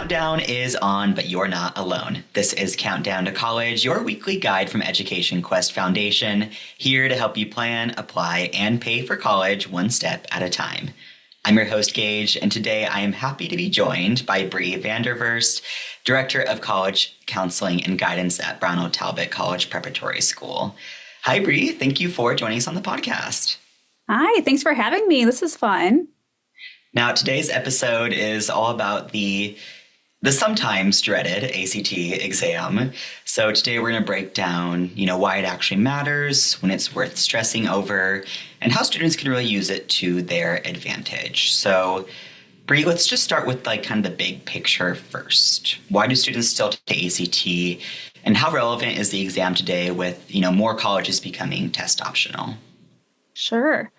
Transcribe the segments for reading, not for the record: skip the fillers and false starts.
countdown is on, but you're not alone. This is Countdown to College, your weekly guide from Education Quest Foundation, here to help you plan, apply, and pay for college one step at a time. I'm your host, Gage, and today I am happy to be joined by Bri Vander Vorst, Director of College Counseling and Guidance at Brownell Talbot College Preparatory School. Hi, Bri. Thank you for joining us on the podcast. Hi, thanks for having me. This is fun. Now, today's episode is all about the sometimes dreaded ACT exam. So today we're going to break down, why it actually matters, when it's worth stressing over, and how students can really use it to their advantage. So, Bri, let's just start with kind of the big picture first. Why do students still take ACT, and how relevant is the exam today with, more colleges becoming test optional? Sure.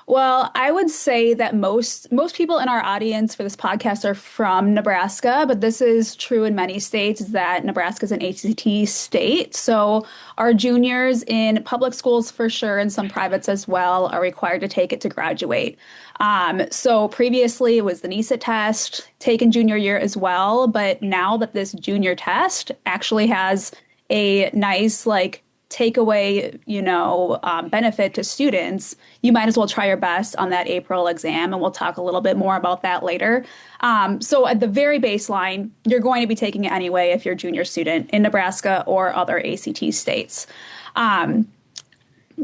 Well, I would say that most people in our audience for this podcast are from Nebraska, but this is true in many states that Nebraska is an ACT state. So our juniors in public schools for sure, and some privates as well, are required to take it to graduate. So previously it was the NESA test taken junior year as well, but now that this junior test actually has a nice takeaway, benefit to students, you might as well try your best on that April exam, and we'll talk a little bit more about that later. So at the very baseline, you're going to be taking it anyway if you're a junior student in Nebraska or other ACT states.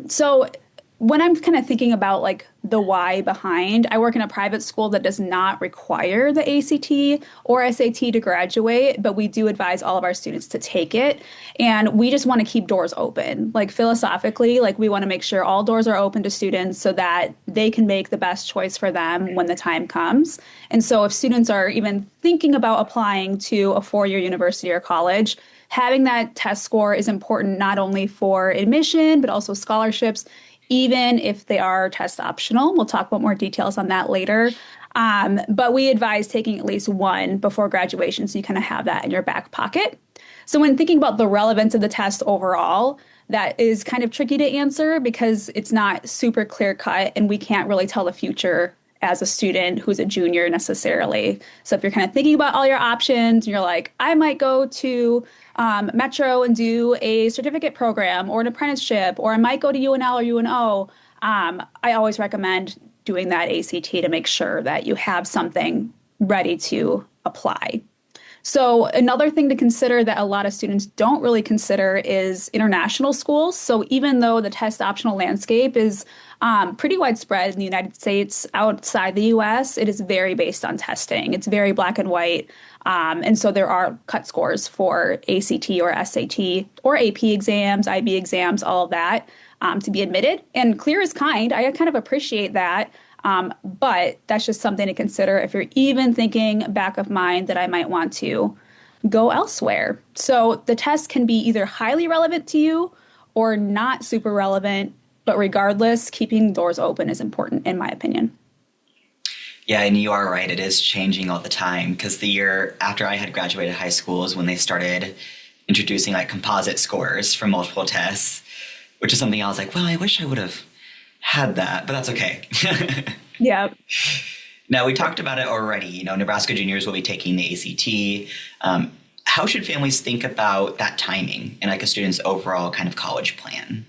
So when I'm kind of thinking about the why behind, I work in a private school that does not require the ACT or SAT to graduate, but we do advise all of our students to take it. And we just want to keep doors open. Philosophically, we want to make sure all doors are open to students so that they can make the best choice for them when the time comes. And so if students are even thinking about applying to a four-year university or college, having that test score is important not only for admission, but also scholarships, even if they are test optional. We'll talk about more details on that later. But we advise taking at least one before graduation so you kind of have that in your back pocket. So when thinking about the relevance of the test overall, that is kind of tricky to answer because it's not super clear cut and we can't really tell the future as a student who's a junior necessarily. So if you're kind of thinking about all your options, and you're like, I might go to Metro and do a certificate program or an apprenticeship, or I might go to UNL or UNO, I always recommend doing that ACT to make sure that you have something ready to apply. So another thing to consider that a lot of students don't really consider is international schools. So even though the test optional landscape is pretty widespread in the United States, outside the US, it is very based on testing. It's very black and white. And so there are cut scores for ACT or SAT or AP exams, IB exams, all of that to be admitted. And clear is kind. I kind of appreciate that. But that's just something to consider if you're even thinking back of mind that I might want to go elsewhere. So the test can be either highly relevant to you or not super relevant, but regardless, keeping doors open is important in my opinion. Yeah, and you are right. It is changing all the time because the year after I had graduated high school is when they started introducing composite scores for multiple tests, which is something I was like, well, I wish I would have had that, but that's okay. Yeah. Now, we talked about it already. Nebraska juniors will be taking the ACT. How should families think about that timing and a student's overall kind of college plan?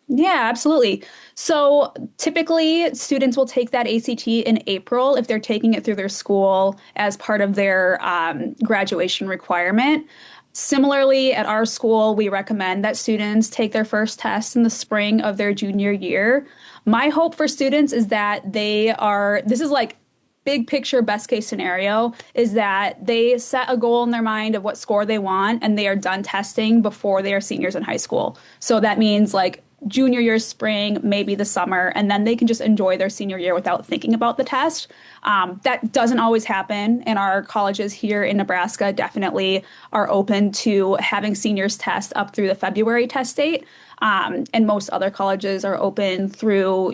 Yeah, absolutely. So typically students will take that ACT in April if they're taking it through their school as part of their graduation requirement. Similarly, at our school, we recommend that students take their first test in the spring of their junior year. My hope for students is that this is big picture, best case scenario, is that they set a goal in their mind of what score they want and they are done testing before they are seniors in high school. So that means junior year, spring, maybe the summer, and then they can just enjoy their senior year without thinking about the test. That doesn't always happen, and our colleges here in Nebraska definitely are open to having seniors test up through the February test date. And most other colleges are open through,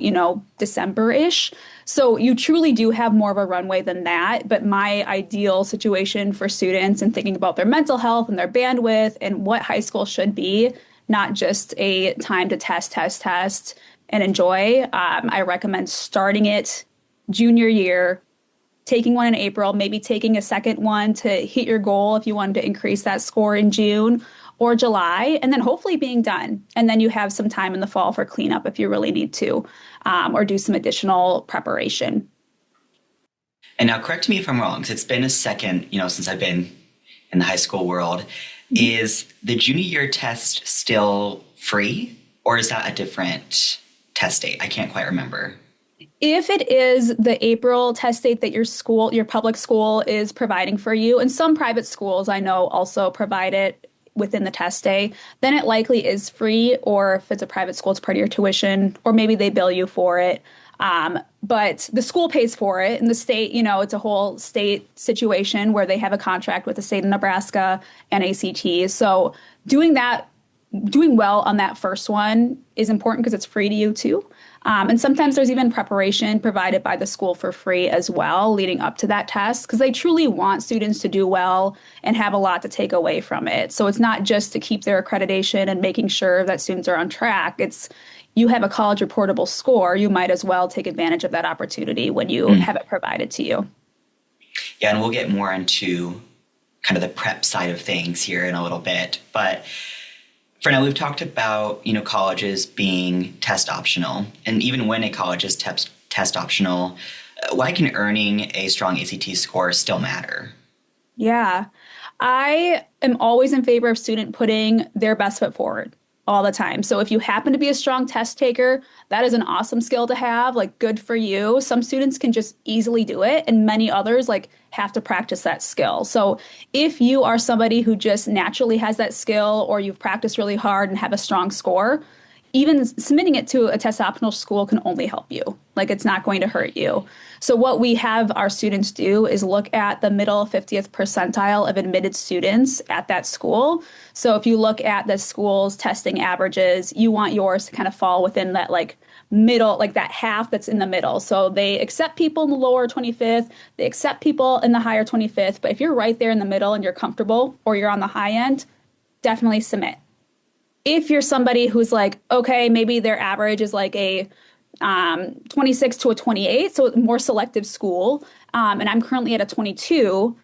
December-ish. So you truly do have more of a runway than that. But my ideal situation for students and thinking about their mental health and their bandwidth and what high school should be, not just a time to test, and enjoy. I recommend starting it junior year taking one in April, maybe taking a second one to hit your goal if you wanted to increase that score in June or July, and then hopefully being done. And then you have some time in the fall for cleanup if you really need to, or do some additional preparation. And now correct me if I'm wrong, because it's been a second, since I've been in the high school world. Is the junior year test still free, or is that a different test date? I can't quite remember. If it is the April test date that your public school is providing for you, and some private schools I know also provide it within the test day, then it likely is free, or if it's a private school, it's part of your tuition, or maybe they bill you for it. But the school pays for it, and the state, it's a whole state situation where they have a contract with the state of Nebraska and ACT. So doing well on that first one is important because it's free to you too. And sometimes there's even preparation provided by the school for free as well leading up to that test, because they truly want students to do well and have a lot to take away from it. So it's not just to keep their accreditation and making sure that students are on track. It's you have a college reportable score, you might as well take advantage of that opportunity when you have it provided to you. Yeah, and we'll get more into kind of the prep side of things here in a little bit. But for now, we've talked about, colleges being test optional. And even when a college is test optional, why can earning a strong ACT score still matter? Yeah, I am always in favor of student putting their best foot forward all the time. So if you happen to be a strong test taker, that is an awesome skill to have, like good for you. Some students can just easily do it, and many others have to practice that skill. So if you are somebody who just naturally has that skill, or you've practiced really hard and have a strong score, even submitting it to a test optional school can only help you. It's not going to hurt you. So what we have our students do is look at the middle 50th percentile of admitted students at that school. So if you look at the school's testing averages, you want yours to kind of fall within that middle, that half that's in the middle. So they accept people in the lower 25th, they accept people in the higher 25th, but if you're right there in the middle and you're comfortable, or you're on the high end, definitely submit. If you're somebody who's okay, maybe their average is a 26 to a 28, so more selective school, and I'm currently at a 22,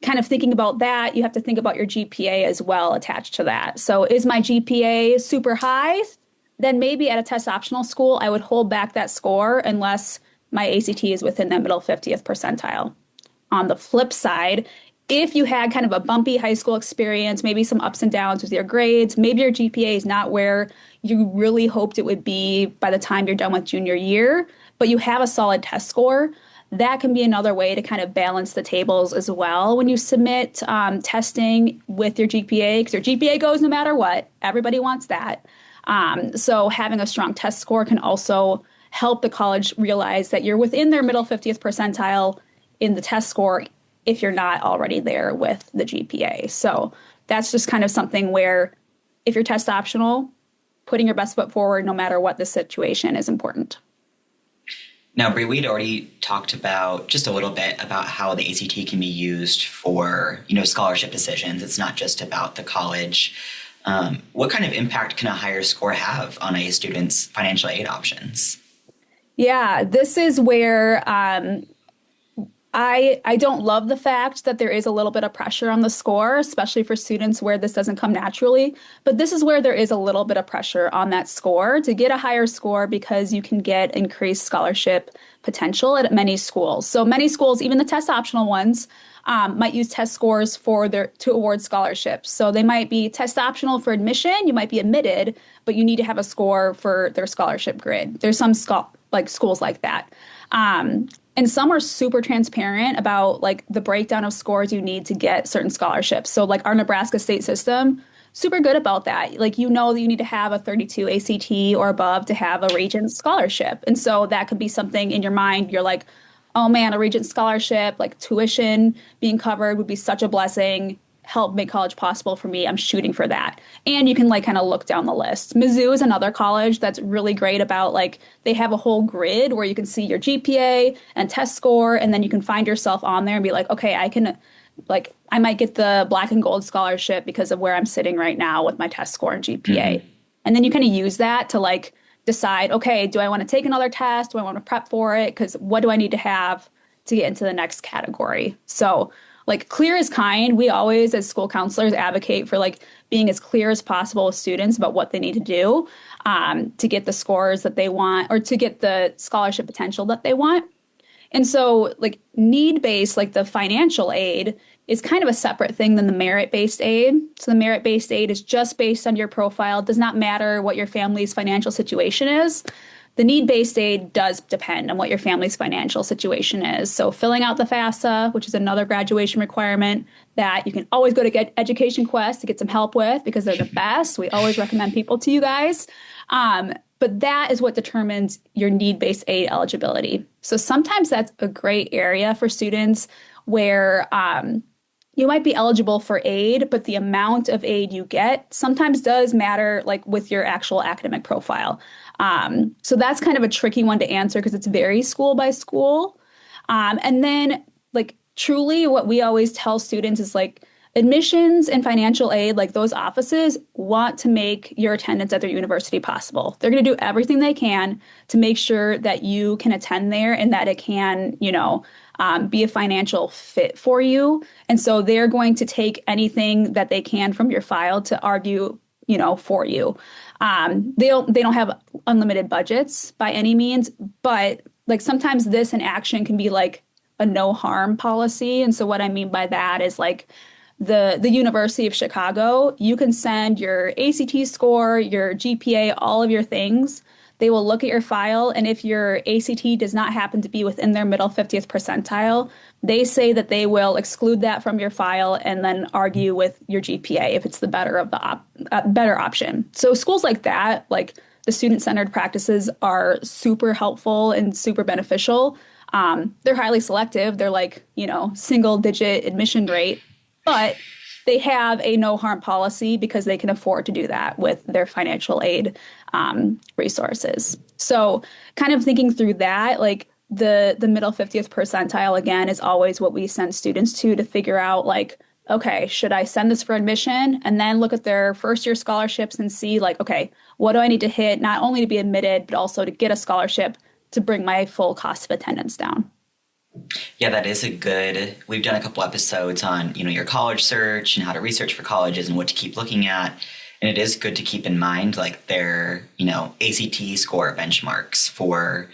kind of thinking about that, you have to think about your GPA as well attached to that. So is my GPA super high? Then maybe at a test optional school, I would hold back that score unless my ACT is within that middle 50th percentile. On the flip side, if you had kind of a bumpy high school experience, maybe some ups and downs with your grades, maybe your GPA is not where you really hoped it would be by the time you're done with junior year, but you have a solid test score, that can be another way to kind of balance the tables as well when you submit testing with your GPA, because your GPA goes no matter what. Everybody wants that. So having a strong test score can also help the college realize that you're within their middle 50th percentile in the test score if you're not already there with the GPA. So that's just kind of something where if you're test optional, putting your best foot forward no matter what the situation is important. Now, Bri, we'd already talked about just a little bit about how the ACT can be used for, scholarship decisions. It's not just about the college. What kind of impact can a higher score have on a student's financial aid options? Yeah, this is where I don't love the fact that there is a little bit of pressure on the score, especially for students where this doesn't come naturally. But this is where there is a little bit of pressure on that score to get a higher score, because you can get increased scholarship potential at many schools. So many schools, even the test optional ones, might use test scores to award scholarships. So they might be test optional for admission. You might be admitted, but you need to have a score for their scholarship grid. There's some schools like that. And some are super transparent about the breakdown of scores you need to get certain scholarships. So our Nebraska state system, super good about that. That you need to have a 32 ACT or above to have a Regent scholarship. And so that could be something in your mind. You're oh man, a Regent scholarship, tuition being covered would be such a blessing. Help make college possible for me. I'm shooting for that. And you can kind of look down the list. Mizzou is another college that's really great about they have a whole grid where you can see your GPA and test score, and then you can find yourself on there and be okay, I can I might get the black and gold scholarship because of where I'm sitting right now with my test score and GPA. Mm-hmm. And then you kind of use that to decide, okay, do I want to take another test? Do I want to prep for it? Because what do I need to have to get into the next category. So like clear is kind. We always, as school counselors, advocate for like being as clear as possible with students about what they need to do to get the scores that they want or to get the scholarship potential that they want. And so like need-based, like the financial aid is kind of a separate thing than the merit-based aid. So the merit-based aid is just based on your profile. It does not matter what your family's financial situation is. The need-based aid does depend on what your family's financial situation is. So filling out the FAFSA, which is another graduation requirement that you can always go to Education Quest to get some help with because they're the best. We always recommend people to you guys. But that is what determines your need-based aid eligibility. So sometimes that's a gray area for students where you might be eligible for aid, but the amount of aid you get sometimes does matter, like with your actual academic profile. So that's kind of a tricky one to answer because it's very school by school. And then like truly what we always tell students is like admissions and financial aid, like those offices want to make your attendance at their university possible. They're going to do everything they can to make sure that you can attend there and that it can, be a financial fit for you. And so they're going to take anything that they can from your file to argue, for you. They don't have unlimited budgets by any means, but like sometimes this in action can be like a no harm policy. And so what I mean by that is like the University of Chicago, you can send your ACT score, your GPA, all of your things. They will look at your file, and if your ACT does not happen to be within their middle 50th percentile, they say that they will exclude that from your file and then argue with your GPA if it's the better of the better option. So schools like that, like the student-centered practices, are super helpful and super beneficial. They're highly selective. They're like, single-digit admission rate, but they have a no harm policy because they can afford to do that with their financial aid resources. So kind of thinking through that, like the middle 50th percentile, again, is always what we send students to figure out like, okay, should I send this for admission? And then look at their first year scholarships and see like, okay, what do I need to hit not only to be admitted, but also to get a scholarship to bring my full cost of attendance down. Yeah, that is we've done a couple episodes on, your college search and how to research for colleges and what to keep looking at. And it is good to keep in mind like their, ACT score benchmarks for,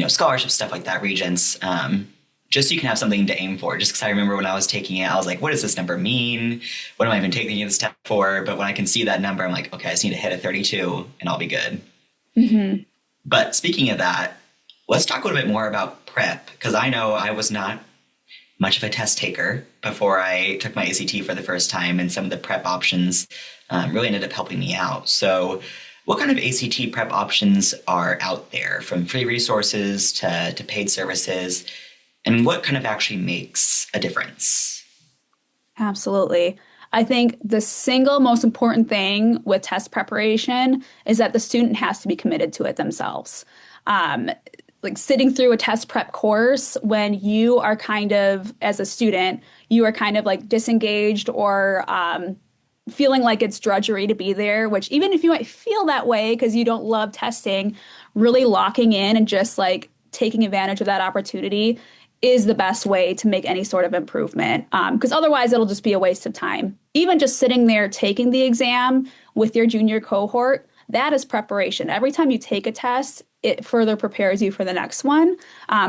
scholarships, stuff like that, regents, just so you can have something to aim for. Just because I remember when I was taking it, I was like, what does this number mean? What am I even taking this test for? But when I can see that number, I'm like, okay, I just need to hit a 32 and I'll be good. Mm-hmm. But speaking of that, let's talk a little bit more about prep, because I know I was not much of a test taker before I took my ACT for the first time, and some of the prep options really ended up helping me out. So what kind of ACT prep options are out there, from free resources to paid services, and what kind of actually makes a difference? Absolutely. I think the single most important thing with test preparation is that the student has to be committed to it themselves. Like sitting through a test prep course when you are kind of, as a student, you are kind of like disengaged or feeling like it's drudgery to be there, which even if you might feel that way because you don't love testing, really locking in and just like taking advantage of that opportunity is the best way to make any sort of improvement. Because otherwise it'll just be a waste of time. Even just sitting there taking the exam with your junior cohort, that is preparation. Every time you take a test, it further prepares you for the next one.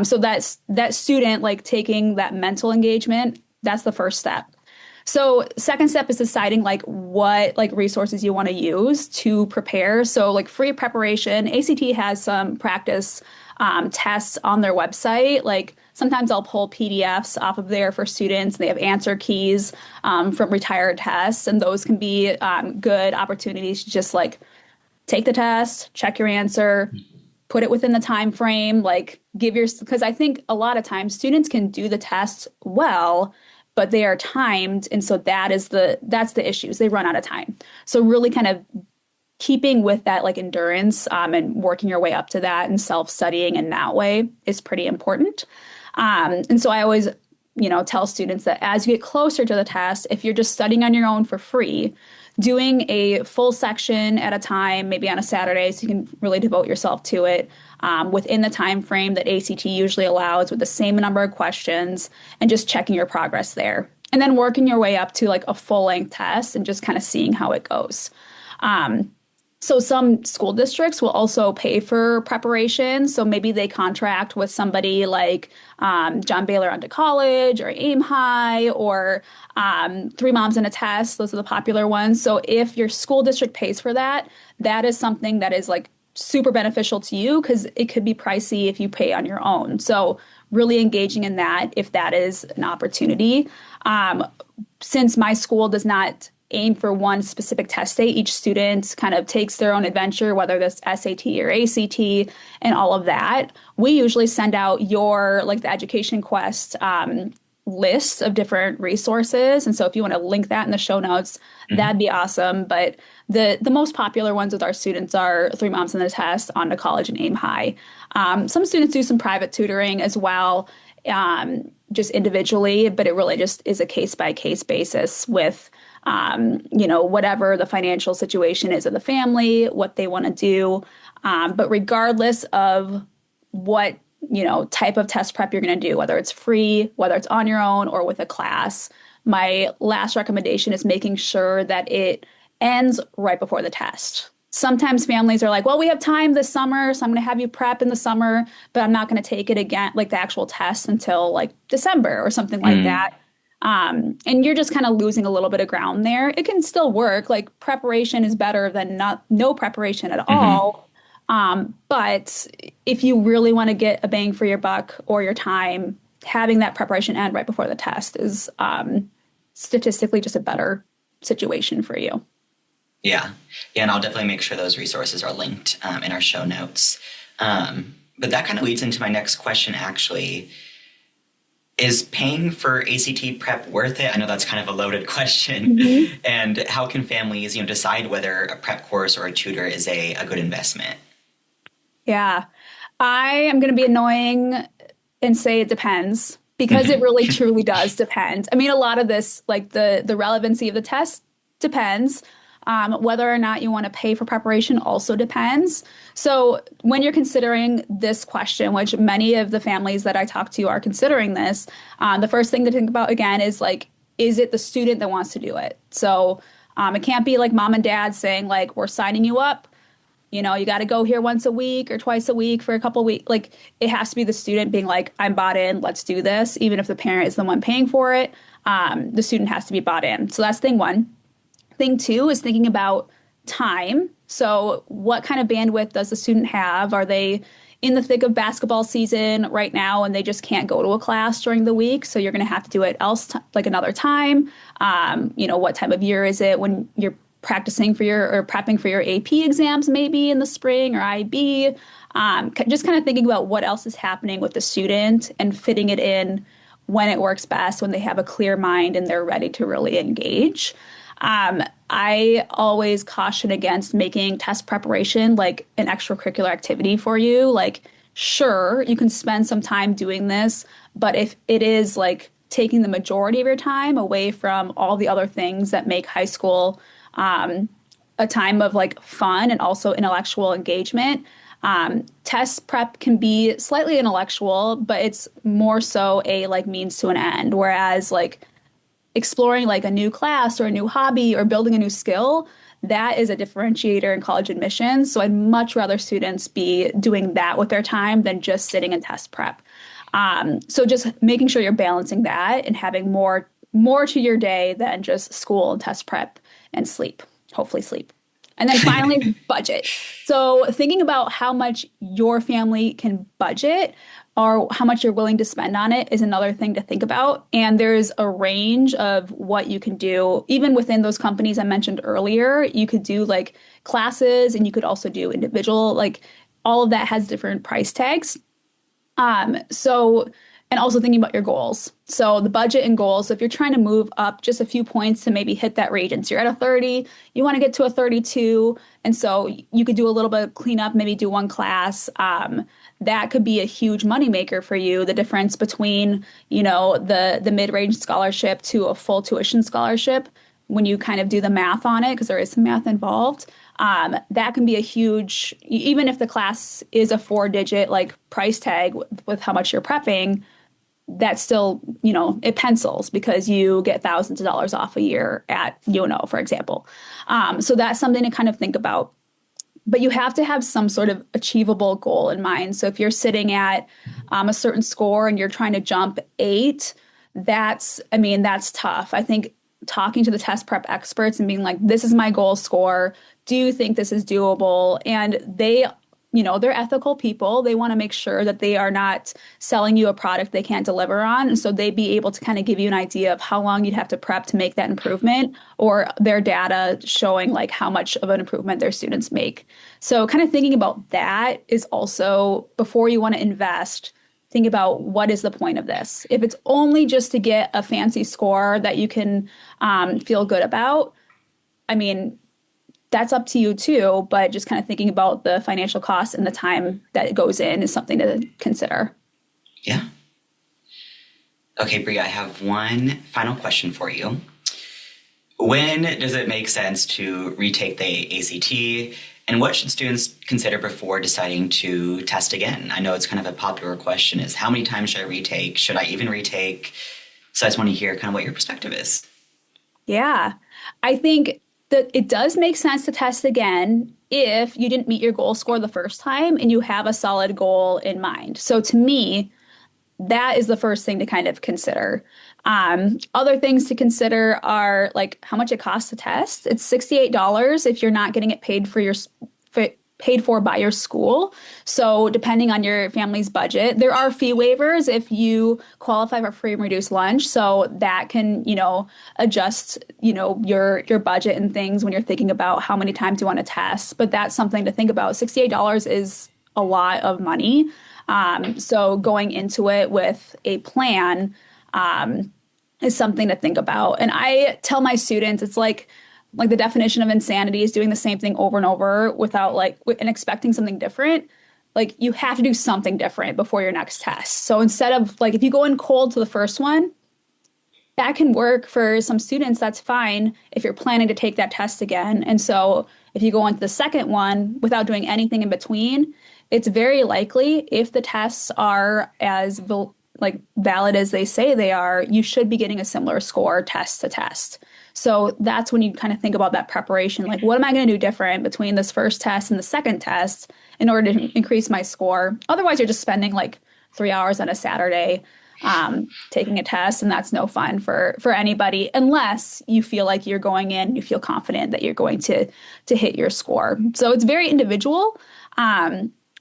So that's that student like taking that mental engagement, that's the first step. So second step is deciding like what like resources you want to use to prepare. So like free preparation, ACT has some practice tests on their website. Like sometimes I'll pull PDFs off of there for students. They have answer keys from retired tests, and those can be good opportunities to just like take the test, check your answer, put it within the time frame, like because I think a lot of times students can do the test well, but they are timed. And so that's the issues. They run out of time. So really kind of keeping with that like endurance and working your way up to that and self-studying in that way is pretty important. And so I always, tell students that as you get closer to the test, if you're just studying on your own for free, doing a full section at a time, maybe on a Saturday, so you can really devote yourself to it within the time frame that ACT usually allows with the same number of questions and just checking your progress there. And then working your way up to like a full length test and just kind of seeing how it goes. So some school districts will also pay for preparation. So maybe they contract with somebody like John Baylor onto college or Aim High or Three Moms and a Test. Those are the popular ones. So if your school district pays for that, that is something that is like super beneficial to you because it could be pricey if you pay on your own. So really engaging in that if that is an opportunity. Since my school does not aim for one specific test date, each student kind of takes their own adventure, whether that's SAT or ACT and all of that. We usually send out your, like the Education Quest list of different resources. And so if you want to link that in the show notes, that'd be awesome. But the most popular ones with our students are Three Moms and a Test, On to College, and Aim High. Some students do some private tutoring as well, just individually, but it really just is a case-by-case basis with whatever the financial situation is of the family, what they want to do. But regardless of what, type of test prep you're going to do, whether it's free, whether it's on your own or with a class, my last recommendation is making sure that it ends right before the test. Sometimes families are like, well, we have time this summer, so I'm going to have you prep in the summer, but I'm not going to take it again, like the actual test until like December or something like that. And you're just kind of losing a little bit of ground there. It can still work. Like preparation is better than no preparation at all. But if you really want to get a bang for your buck or your time, having that preparation end right before the test is statistically just a better situation for you. Yeah. And I'll definitely make sure those resources are linked in our show notes. But that kind of leads into my next question, actually. Is paying for ACT prep worth it? I know that's kind of a loaded question. And how can families, decide whether a prep course or a tutor is a good investment? Yeah. I am going to be annoying and say it depends because it really truly does depend. I mean, a lot of this, like the relevancy of the test depends. Whether or not you want to pay for preparation also depends. So when you're considering this question, which many of the families that I talk to are considering this, the first thing to think about again is like, is it the student that wants to do it? So it can't be like mom and dad saying like, we're signing you up. You got to go here once a week or twice a week for a couple of weeks. Like it has to be the student being like, I'm bought in, let's do this. Even if the parent is the one paying for it, the student has to be bought in. So that's thing one. Thing two is thinking about time. So what kind of bandwidth does the student have? Are they in the thick of basketball season right now and they just can't go to a class during the week? So you're going to have to do it like another time. What time of year is it when you're practicing or prepping for your AP exams maybe in the spring or IB? Just kind of thinking about what else is happening with the student and fitting it in when it works best, when they have a clear mind and they're ready to really engage. I always caution against making test preparation like an extracurricular activity for you. Like, sure, you can spend some time doing this, but if it is like taking the majority of your time away from all the other things that make high school a time of like fun and also intellectual engagement, test prep can be slightly intellectual, but it's more so a like means to an end. Whereas like exploring like a new class or a new hobby or building a new skill, that is a differentiator in college admissions. So I'd much rather students be doing that with their time than just sitting in test prep. So just making sure you're balancing that and having more to your day than just school and test prep and sleep, hopefully sleep. And then finally, budget. So thinking about how much your family can budget or how much you're willing to spend on it is another thing to think about. And there's a range of what you can do. Even within those companies I mentioned earlier, you could do like classes and you could also do individual, like all of that has different price tags. And also thinking about your goals. So the budget and goals, so if you're trying to move up just a few points to maybe hit that region, so you're at a 30, you want to get to a 32. And so you could do a little bit of cleanup, maybe do one class. That could be a huge moneymaker for you. The difference between, the mid-range scholarship to a full tuition scholarship when you kind of do the math on it, because there is some math involved, that can be a huge, even if the class is a 4-digit like price tag with how much you're prepping, that still, it pencils because you get thousands of dollars off a year at UNO, for example. So that's something to kind of think about. But you have to have some sort of achievable goal in mind. So if you're sitting at a certain score and you're trying to jump 8, that's tough. I think talking to the test prep experts and being like, this is my goal score. Do you think this is doable? And they're ethical people. They want to make sure that they are not selling you a product they can't deliver on. And so they'd be able to kind of give you an idea of how long you'd have to prep to make that improvement, or their data showing like how much of an improvement their students make. So kind of thinking about that is also, before you want to invest, think about what is the point of this. If it's only just to get a fancy score that you can feel good about, I mean, that's up to you too, but just kind of thinking about the financial costs and the time that it goes in is something to consider. Yeah. Okay, Bri, I have one final question for you. When does it make sense to retake the ACT, and what should students consider before deciding to test again? I know it's kind of a popular question, is how many times should I retake? Should I even retake? So I just want to hear kind of what your perspective is. Yeah, I think that it does make sense to test again if you didn't meet your goal score the first time and you have a solid goal in mind. So to me, that is the first thing to kind of consider. Other things to consider are like how much it costs to test. It's $68 if you're not getting it paid for by your school. So depending on your family's budget, there are fee waivers if you qualify for free and reduced lunch. So that can, adjust, your budget and things when you're thinking about how many times you want to test. But that's something to think about. $68 is a lot of money. So going into it with a plan is something to think about. And I tell my students, it's like the definition of insanity is doing the same thing over and over without and expecting something different. Like you have to do something different before your next test. So instead of if you go in cold to the first one, that can work for some students. That's fine if you're planning to take that test again. And so if you go into the second one without doing anything in between, it's very likely, if the tests are as valid as they say they are, you should be getting a similar score test to test. So that's when you kind of think about that preparation. Like, what am I going to do different between this first test and the second test in order to increase my score? Otherwise, you're just spending 3 hours on a Saturday taking a test, and that's no fun for anybody, unless you feel like you're going in, you feel confident that you're going to hit your score. So it's very individual.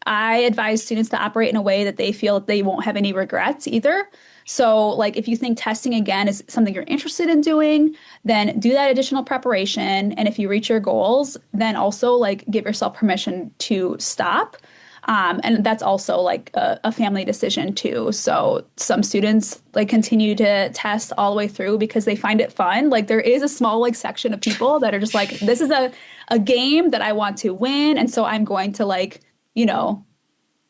I advise students to operate in a way that they feel that they won't have any regrets either. So if you think testing again is something you're interested in doing, then do that additional preparation. And if you reach your goals, then also give yourself permission to stop. And that's also a family decision too. So some students continue to test all the way through because they find it fun. There is a small section of people that are just this is a game that I want to win. And so I'm going to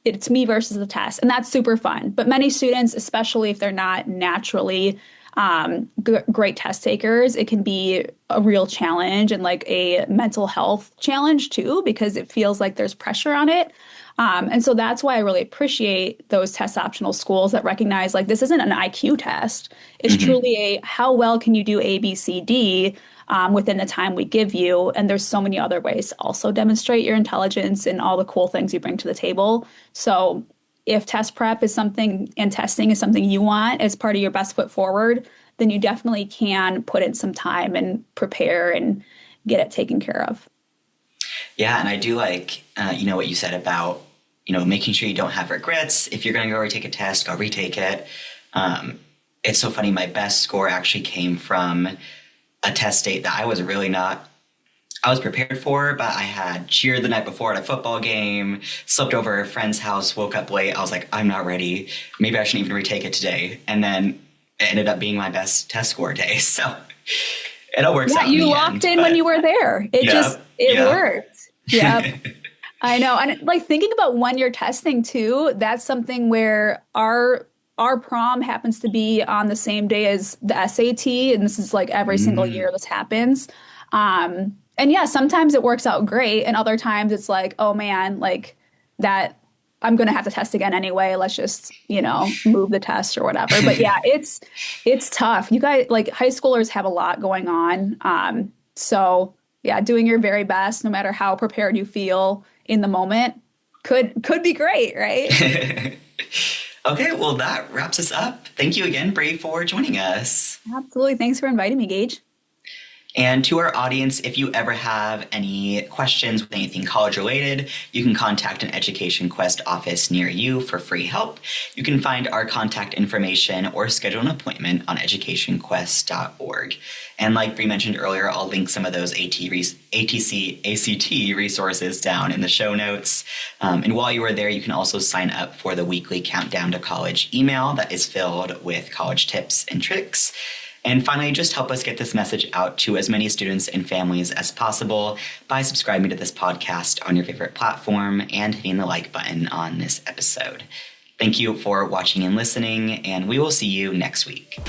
it's me versus the test. And that's super fun. But many students, especially if they're not naturally great test takers, it can be a real challenge and a mental health challenge too, because it feels like there's pressure on it. And so that's why I really appreciate those test optional schools that recognize this isn't an IQ test. It's truly a how well can you do A, B, C, D within the time we give you. And there's so many other ways to also demonstrate your intelligence and all the cool things you bring to the table. So if test prep is something and testing is something you want as part of your best foot forward, then you definitely can put in some time and prepare and get it taken care of. Yeah, and I do what you said about, making sure you don't have regrets. If you're going to go retake a test, go retake it. It's so funny. My best score actually came from a test date that I was prepared for, but I had cheered the night before at a football game, slept over at a friend's house, woke up late. I was like, I'm not ready. Maybe I shouldn't even retake it today. And then it ended up being my best test score day. So it all works out. You locked in when you were there. It worked. Yeah. I know. And thinking about when you're testing too, that's something where our our prom happens to be on the same day as the SAT, and this is like every single year this happens. And yeah, sometimes it works out great, and other times it's like, oh man, like that I'm gonna have to test again anyway. Let's just, move the test or whatever. But yeah, it's tough. You guys, like high schoolers have a lot going on. So yeah, doing your very best, no matter how prepared you feel in the moment, could be great, right? Okay, well, that wraps us up. Thank you again, Bri, for joining us. Absolutely. Thanks for inviting me, Gage. And to our audience, if you ever have any questions with anything college related, you can contact an Education Quest office near you for free help. You can find our contact information or schedule an appointment on educationquest.org. And like Bri mentioned earlier, I'll link some of those ACT resources down in the show notes. And while you are there, you can also sign up for the weekly Countdown to College email that is filled with college tips and tricks. And finally, just help us get this message out to as many students and families as possible by subscribing to this podcast on your favorite platform and hitting the like button on this episode. Thank you for watching and listening, and we will see you next week.